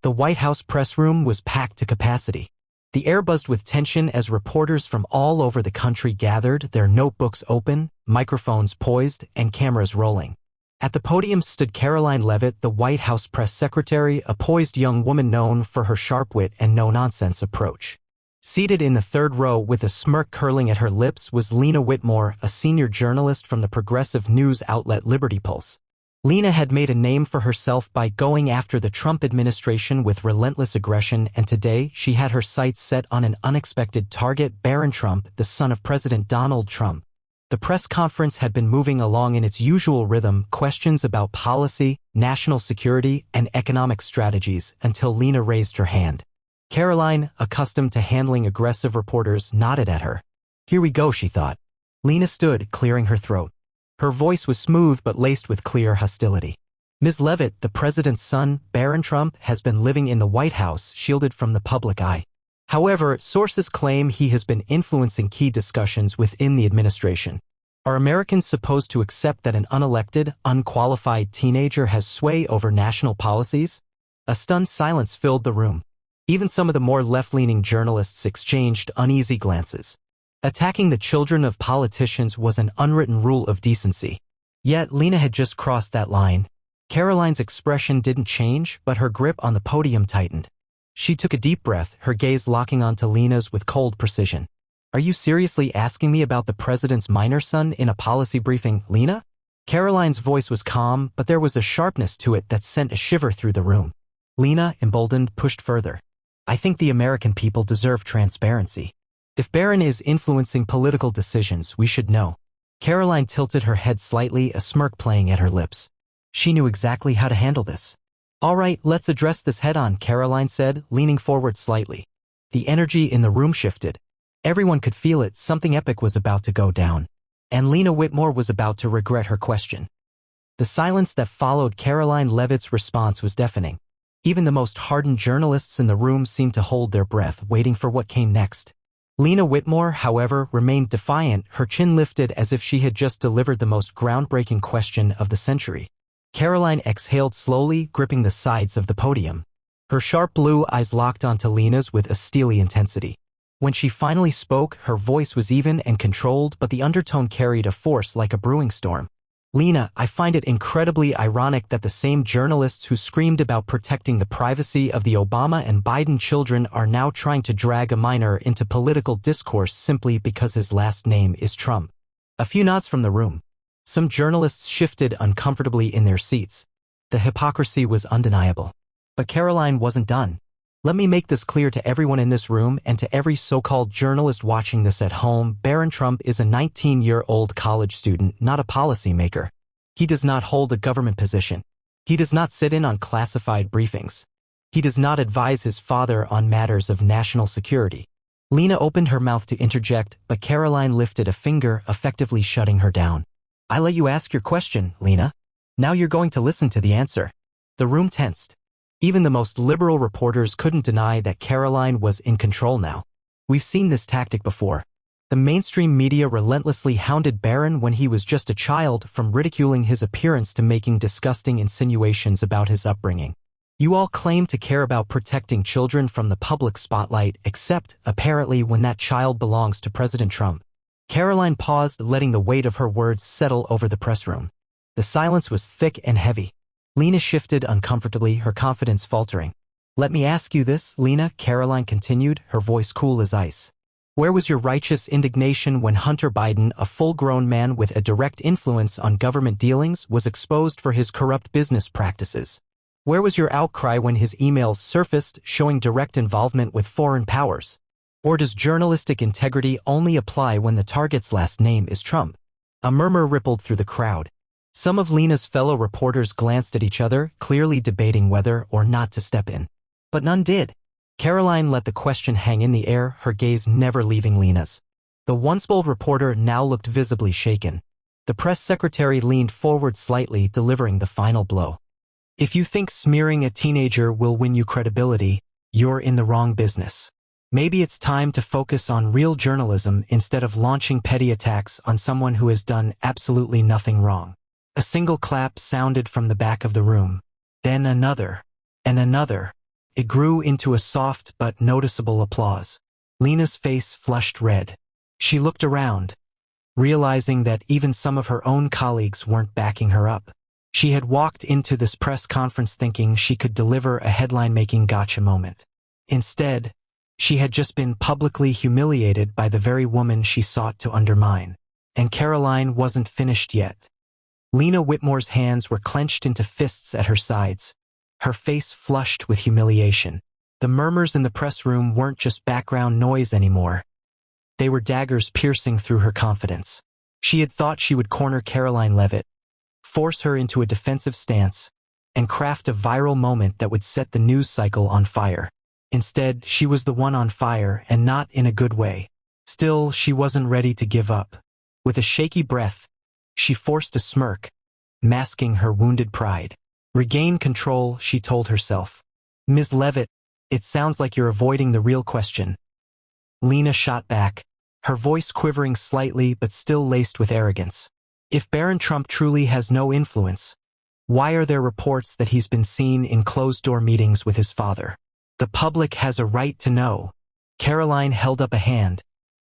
The White House press room was packed to capacity. The air buzzed with tension as reporters from all over the country gathered, their notebooks open, microphones poised, and cameras rolling. At the podium stood Karoline Leavitt, the White House press secretary, a poised young woman known for her sharp wit and no-nonsense approach. Seated in the third row with a smirk curling at her lips was Lena Whitmore, a senior journalist from the progressive news outlet Liberty Pulse. Lena had made a name for herself by going after the Trump administration with relentless aggression, and today she had her sights set on an unexpected target, Barron Trump, the son of President Donald Trump. The press conference had been moving along in its usual rhythm, questions about policy, national security, and economic strategies, until Lena raised her hand. Karoline, accustomed to handling aggressive reporters, nodded at her. Here we go, she thought. Lena stood, clearing her throat. Her voice was smooth but laced with clear hostility. Ms. Leavitt, the president's son, Barron Trump, has been living in the White House, shielded from the public eye. However, sources claim he has been influencing key discussions within the administration. Are Americans supposed to accept that an unelected, unqualified teenager has sway over national policies? A stunned silence filled the room. Even some of the more left-leaning journalists exchanged uneasy glances. Attacking the children of politicians was an unwritten rule of decency. Yet Lena had just crossed that line. Karoline's expression didn't change, but her grip on the podium tightened. She took a deep breath, her gaze locking onto Lena's with cold precision. Are you seriously asking me about the president's minor son in a policy briefing, Lena? Karoline's voice was calm, but there was a sharpness to it that sent a shiver through the room. Lena, emboldened, pushed further. I think the American people deserve transparency. If Barron is influencing political decisions, we should know. Karoline tilted her head slightly, a smirk playing at her lips. She knew exactly how to handle this. All right, let's address this head-on, Karoline said, leaning forward slightly. The energy in the room shifted. Everyone could feel it, something epic was about to go down. And Lena Whitmore was about to regret her question. The silence that followed Karoline Leavitt's response was deafening. Even the most hardened journalists in the room seemed to hold their breath, waiting for what came next. Lena Whitmore, however, remained defiant, her chin lifted as if she had just delivered the most groundbreaking question of the century. Karoline exhaled slowly, gripping the sides of the podium. Her sharp blue eyes locked onto Lena's with a steely intensity. When she finally spoke, her voice was even and controlled, but the undertone carried a force like a brewing storm. Lena, I find it incredibly ironic that the same journalists who screamed about protecting the privacy of the Obama and Biden children are now trying to drag a minor into political discourse simply because his last name is Trump. A few nods from the room. Some journalists shifted uncomfortably in their seats. The hypocrisy was undeniable. But Karoline wasn't done. Let me make this clear to everyone in this room and to every so-called journalist watching this at home. Barron Trump is a 19-year-old college student, not a policymaker. He does not hold a government position. He does not sit in on classified briefings. He does not advise his father on matters of national security. Lena opened her mouth to interject, but Karoline lifted a finger, effectively shutting her down. I let you ask your question, Lena. Now you're going to listen to the answer. The room tensed. Even the most liberal reporters couldn't deny that Karoline was in control now. We've seen this tactic before. The mainstream media relentlessly hounded Barron when he was just a child, from ridiculing his appearance to making disgusting insinuations about his upbringing. You all claim to care about protecting children from the public spotlight, except, apparently, when that child belongs to President Trump. Karoline paused, letting the weight of her words settle over the press room. The silence was thick and heavy. Lena shifted uncomfortably, her confidence faltering. Let me ask you this, Lena, Karoline continued, her voice cool as ice. Where was your righteous indignation when Hunter Biden, a full-grown man with a direct influence on government dealings, was exposed for his corrupt business practices? Where was your outcry when his emails surfaced showing direct involvement with foreign powers? Or does journalistic integrity only apply when the target's last name is Trump? A murmur rippled through the crowd. Some of Lena's fellow reporters glanced at each other, clearly debating whether or not to step in. But none did. Karoline let the question hang in the air, her gaze never leaving Lena's. The once bold reporter now looked visibly shaken. The press secretary leaned forward slightly, delivering the final blow. If you think smearing a teenager will win you credibility, you're in the wrong business. Maybe it's time to focus on real journalism instead of launching petty attacks on someone who has done absolutely nothing wrong. A single clap sounded from the back of the room. Then another. And another. It grew into a soft but noticeable applause. Lena's face flushed red. She looked around, realizing that even some of her own colleagues weren't backing her up. She had walked into this press conference thinking she could deliver a headline-making gotcha moment. Instead, she had just been publicly humiliated by the very woman she sought to undermine. And Karoline wasn't finished yet. Lena Whitmore's hands were clenched into fists at her sides, her face flushed with humiliation. The murmurs in the press room weren't just background noise anymore. They were daggers piercing through her confidence. She had thought she would corner Karoline Leavitt, force her into a defensive stance, and craft a viral moment that would set the news cycle on fire. Instead, she was the one on fire, and not in a good way. Still, she wasn't ready to give up. With a shaky breath, she forced a smirk, masking her wounded pride. Regain control, she told herself. Ms. Leavitt, it sounds like you're avoiding the real question. Lena shot back, her voice quivering slightly but still laced with arrogance. If Barron Trump truly has no influence, why are there reports that he's been seen in closed-door meetings with his father? The public has a right to know. Karoline held up a hand,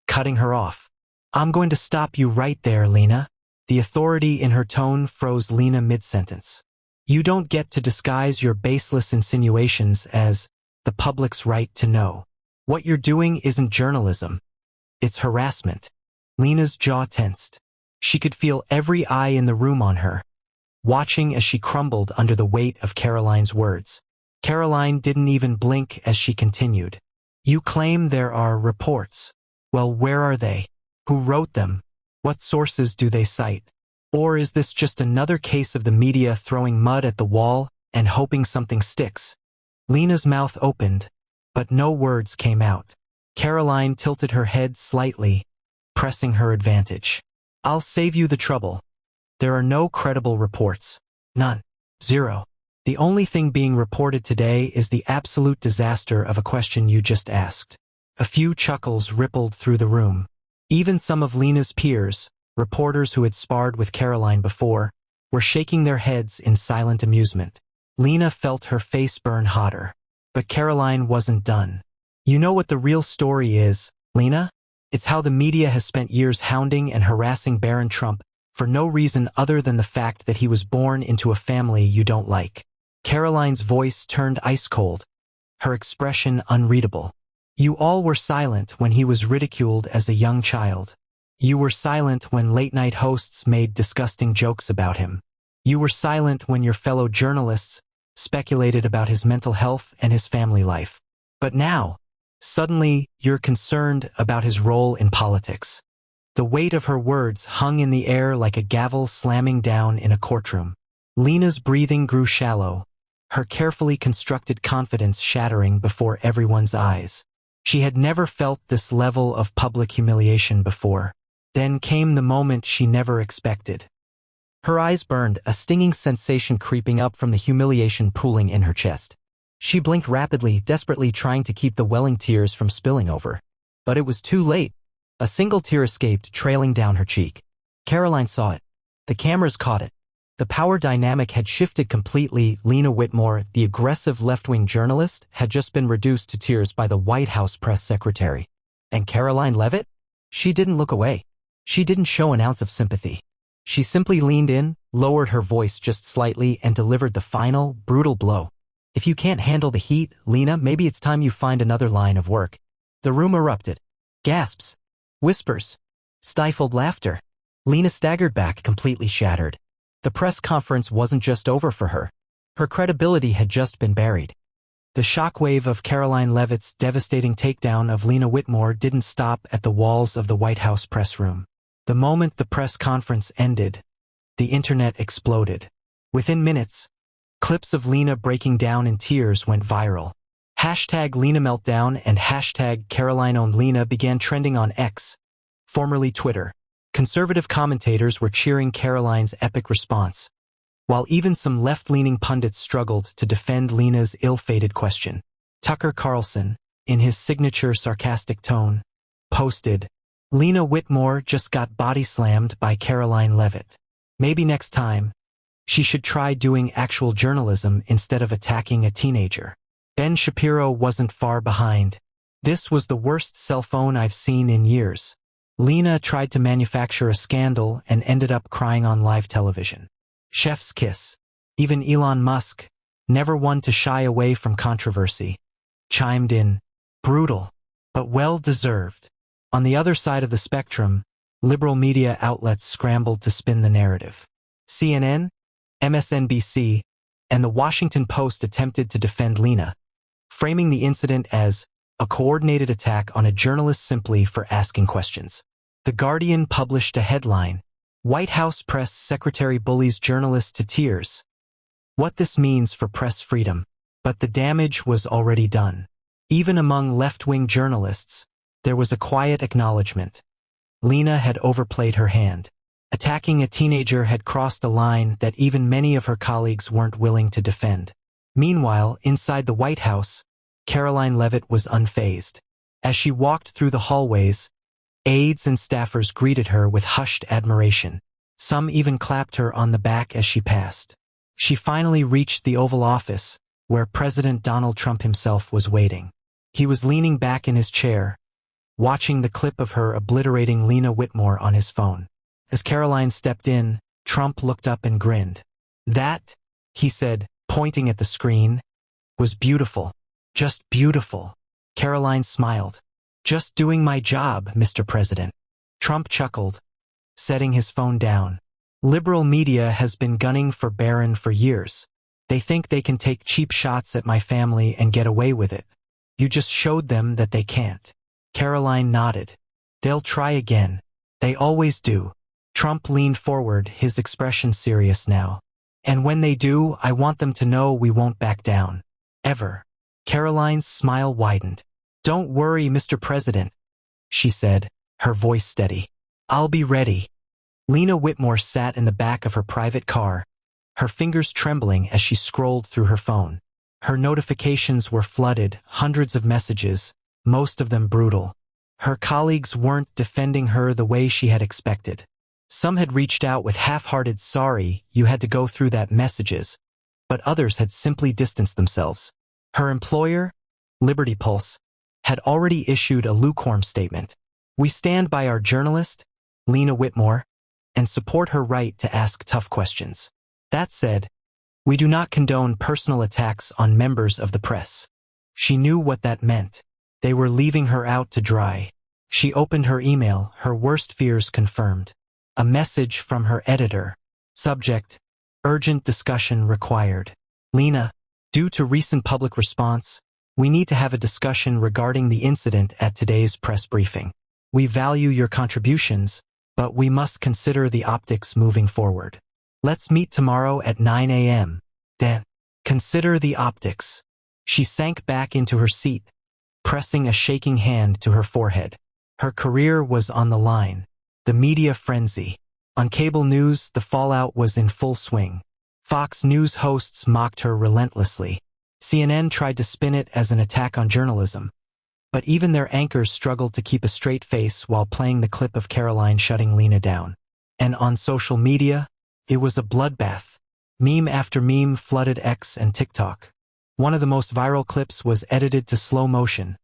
cutting her off. I'm going to stop you right there, Lena. The authority in her tone froze Lena mid-sentence. You don't get to disguise your baseless insinuations as the public's right to know. What you're doing isn't journalism. It's harassment. Lena's jaw tensed. She could feel every eye in the room on her, watching as she crumbled under the weight of Karoline's words. Karoline didn't even blink as she continued. You claim there are reports. Well, where are they? Who wrote them? What sources do they cite? Or is this just another case of the media throwing mud at the wall and hoping something sticks? Lena's mouth opened, but no words came out. Karoline tilted her head slightly, pressing her advantage. I'll save you the trouble. There are no credible reports. None. Zero. The only thing being reported today is the absolute disaster of a question you just asked. A few chuckles rippled through the room. Even some of Lena's peers, reporters who had sparred with Karoline before, were shaking their heads in silent amusement. Lena felt her face burn hotter. But Karoline wasn't done. You know what the real story is, Lena? It's how the media has spent years hounding and harassing Barron Trump for no reason other than the fact that he was born into a family you don't like. Karoline's voice turned ice cold, her expression unreadable. You all were silent when he was ridiculed as a young child. You were silent when late-night hosts made disgusting jokes about him. You were silent when your fellow journalists speculated about his mental health and his family life. But now, suddenly, you're concerned about his role in politics. The weight of her words hung in the air like a gavel slamming down in a courtroom. Lena's breathing grew shallow, her carefully constructed confidence shattering before everyone's eyes. She had never felt this level of public humiliation before. Then came the moment she never expected. Her eyes burned, a stinging sensation creeping up from the humiliation pooling in her chest. She blinked rapidly, desperately trying to keep the welling tears from spilling over. But it was too late. A single tear escaped, trailing down her cheek. Karoline saw it. The cameras caught it. The power dynamic had shifted completely. Lena Whitmore, the aggressive left-wing journalist, had just been reduced to tears by the White House press secretary. And Karoline Leavitt? She didn't look away. She didn't show an ounce of sympathy. She simply leaned in, lowered her voice just slightly, and delivered the final, brutal blow. If you can't handle the heat, Lena, maybe it's time you find another line of work. The room erupted. Gasps. Whispers. Stifled laughter. Lena staggered back, completely shattered. The press conference wasn't just over for her. Her credibility had just been buried. The shockwave of Karoline Leavitt's devastating takedown of Lena Whitmore didn't stop at the walls of the White House press room. The moment the press conference ended, the internet exploded. Within minutes, clips of Lena breaking down in tears went viral. Hashtag Lena Meltdown and hashtag Karoline Owned Lena began trending on X, formerly Twitter. Conservative commentators were cheering Karoline's epic response, while even some left-leaning pundits struggled to defend Lena's ill-fated question. Tucker Carlson, in his signature sarcastic tone, posted, Lena Whitmore just got body-slammed by Karoline Leavitt. Maybe next time, she should try doing actual journalism instead of attacking a teenager. Ben Shapiro wasn't far behind. This was the worst cell phone I've seen in years. Lena tried to manufacture a scandal and ended up crying on live television. Chef's kiss. Even Elon Musk, never one to shy away from controversy, chimed in. Brutal, but well-deserved. On the other side of the spectrum, liberal media outlets scrambled to spin the narrative. CNN, MSNBC, and the Washington Post attempted to defend Lena, framing the incident as a coordinated attack on a journalist simply for asking questions. The Guardian published a headline, White House Press Secretary Bullies Journalist to Tears. What this means for press freedom. But the damage was already done. Even among left-wing journalists, there was a quiet acknowledgement. Lena had overplayed her hand. Attacking a teenager had crossed a line that even many of her colleagues weren't willing to defend. Meanwhile, inside the White House, Karoline Leavitt was unfazed. As she walked through the hallways, aides and staffers greeted her with hushed admiration. Some even clapped her on the back as she passed. She finally reached the Oval Office, where President Donald Trump himself was waiting. He was leaning back in his chair, watching the clip of her obliterating Lena Whitmore on his phone. As Karoline stepped in, Trump looked up and grinned. That, he said, pointing at the screen, was beautiful. Just beautiful. Karoline smiled. Just doing my job, Mr. President. Trump chuckled, setting his phone down. Liberal media has been gunning for Barron for years. They think they can take cheap shots at my family and get away with it. You just showed them that they can't. Karoline nodded. They'll try again. They always do. Trump leaned forward, his expression serious now. And when they do, I want them to know we won't back down. Ever. Karoline's smile widened. Don't worry, Mr. President, she said, her voice steady. I'll be ready. Lena Whitmore sat in the back of her private car, her fingers trembling as she scrolled through her phone. Her notifications were flooded, hundreds of messages, most of them brutal. Her colleagues weren't defending her the way she had expected. Some had reached out with half-hearted sorry you had to go through that messages, but others had simply distanced themselves. Her employer, Liberty Pulse, had already issued a lukewarm statement. We stand by our journalist, Lena Whitmore, and support her right to ask tough questions. That said, we do not condone personal attacks on members of the press. She knew what that meant. They were leaving her out to dry. She opened her email, her worst fears confirmed. A message from her editor. Subject, urgent discussion required. Lena, due to recent public response, we need to have a discussion regarding the incident at today's press briefing. We value your contributions, but we must consider the optics moving forward. Let's meet tomorrow at 9 a.m. Then, consider the optics. She sank back into her seat, pressing a shaking hand to her forehead. Her career was on the line. The media frenzy. On cable news, the fallout was in full swing. Fox News hosts mocked her relentlessly. CNN tried to spin it as an attack on journalism. But even their anchors struggled to keep a straight face while playing the clip of Karoline shutting Lena down. And on social media, it was a bloodbath. Meme after meme flooded X and TikTok. One of the most viral clips was edited to slow motion,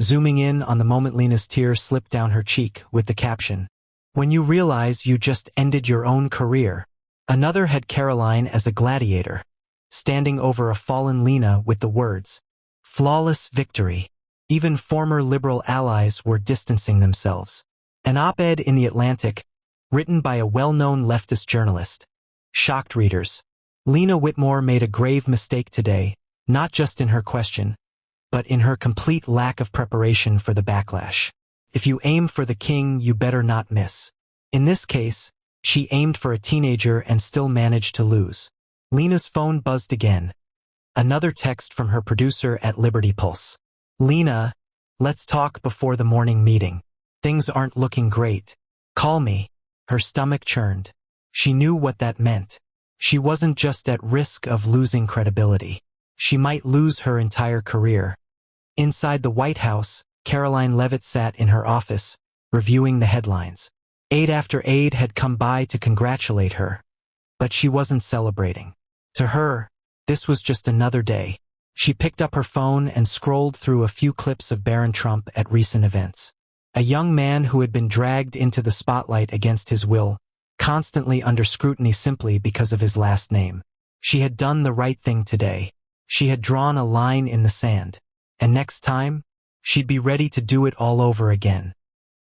zooming in on the moment Lena's tear slipped down her cheek with the caption, "When you realize you just ended your own career." Another had Karoline as a gladiator, standing over a fallen Lena with the words, "Flawless victory." Even former liberal allies were distancing themselves. An op-ed in The Atlantic, written by a well-known leftist journalist, shocked readers. Lena Whitmore made a grave mistake today, not just in her question, but in her complete lack of preparation for the backlash. If you aim for the king, you better not miss. In this case, she aimed for a teenager and still managed to lose. Lena's phone buzzed again. Another text from her producer at Liberty Pulse. Lena, let's talk before the morning meeting. Things aren't looking great. Call me. Her stomach churned. She knew what that meant. She wasn't just at risk of losing credibility. She might lose her entire career. Inside the White House, Karoline Leavitt sat in her office, reviewing the headlines. Aide after aide had come by to congratulate her. But she wasn't celebrating. To her, this was just another day. She picked up her phone and scrolled through a few clips of Barron Trump at recent events. A young man who had been dragged into the spotlight against his will, constantly under scrutiny simply because of his last name. She had done the right thing today. She had drawn a line in the sand. And next time, she'd be ready to do it all over again.